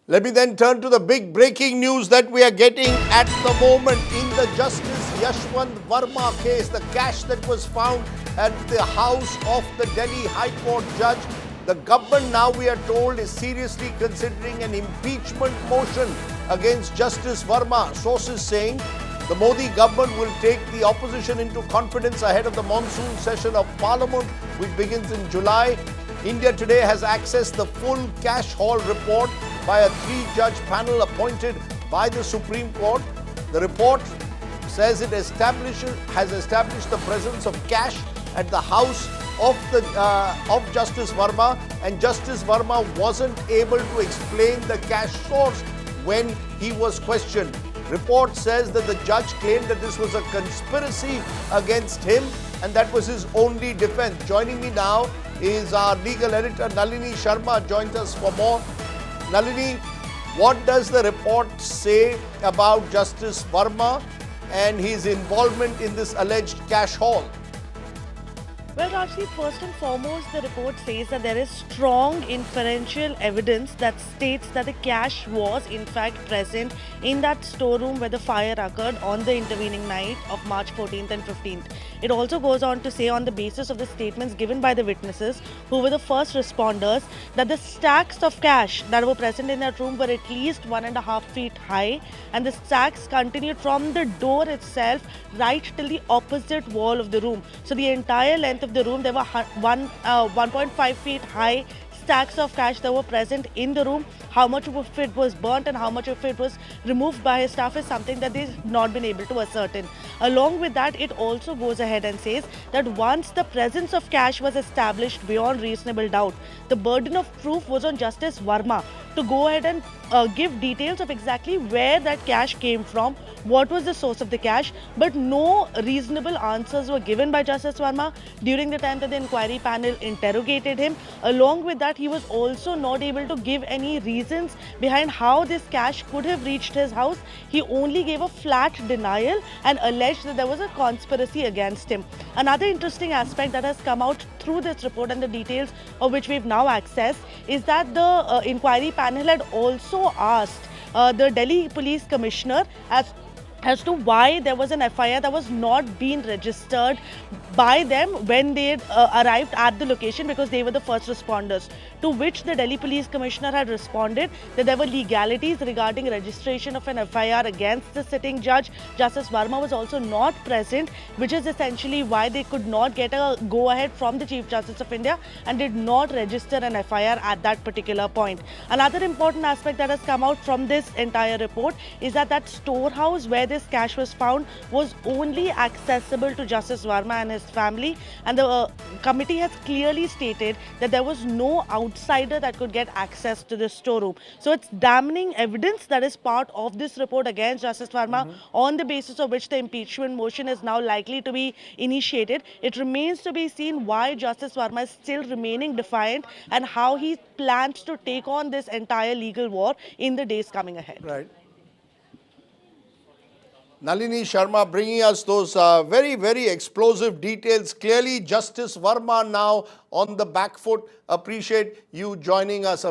Let me then turn to the big breaking news that we are getting at the moment in the Justice Yashwant Verma case, the cash that was found at the house of the Delhi High Court judge. The government now, we are told, is seriously considering an impeachment motion against Justice Verma. Sources saying the Modi government will take the opposition into confidence ahead of the monsoon session of Parliament, which begins in July. India Today has accessed the full cash haul report by a three-judge panel appointed by the Supreme Court. The report says it has established the presence of cash at the house of Justice Verma, and Justice Verma wasn't able to explain the cash source when he was questioned. Report says that the judge claimed that this was a conspiracy against him, and that was his only defense. Joining me now is our legal editor Nalini Sharma, joins us for more. Nalini, what does the report say about Justice Verma and his involvement in this alleged cash haul? Well, Rajdeep, first and foremost, the report says that there is strong inferential evidence that states that the cash was in fact present in that storeroom where the fire occurred on the intervening night of March 14th and 15th. It also goes on to say, on the basis of the statements given by the witnesses, who were the first responders, that the stacks of cash that were present in that room were at least 1.5 feet high, and the stacks continued from the door itself right till the opposite wall of the room. So the entire length of the room, there were 1.5 feet high stacks of cash that were present in the room. How much of it was burnt and how much of it was removed by his staff is something that they've not been able to ascertain. Along with that, it also goes ahead and says that once the presence of cash was established beyond reasonable doubt, the burden of proof was on Justice Verma to go ahead and give details of exactly where that cash came from, what was the source of the cash, but no reasonable answers were given by Justice Verma during the time that the inquiry panel interrogated him. Along with that, he was also not able to give any reasons behind how this cash could have reached his house. He only gave a flat denial and alleged that there was a conspiracy against him. Another interesting aspect that has come out through this report, and the details of which we've now accessed, is that the inquiry panel had also asked the Delhi Police Commissioner as to why there was an FIR that was not being registered by them when they arrived at the location, because they were the first responders. To which the Delhi Police Commissioner had responded that there were legalities regarding registration of an FIR against the sitting judge. Justice Verma was also not present, which is essentially why they could not get a go-ahead from the Chief Justice of India and did not register an FIR at that particular point. Another important aspect that has come out from this entire report is that that storehouse where this cash was found was only accessible to Justice Verma and his family, and the committee has clearly stated that there was no outsider that could get access to this storeroom. So it's damning evidence that is part of this report against Justice Verma, on the basis of which the impeachment motion is now likely to be initiated. It remains to be seen why Justice Verma is still remaining defiant and how he plans to take on this entire legal war in the days coming ahead. Right. Nalini Sharma bringing us those very, very explosive details. Clearly, Justice Verma now on the back foot. Appreciate you joining us.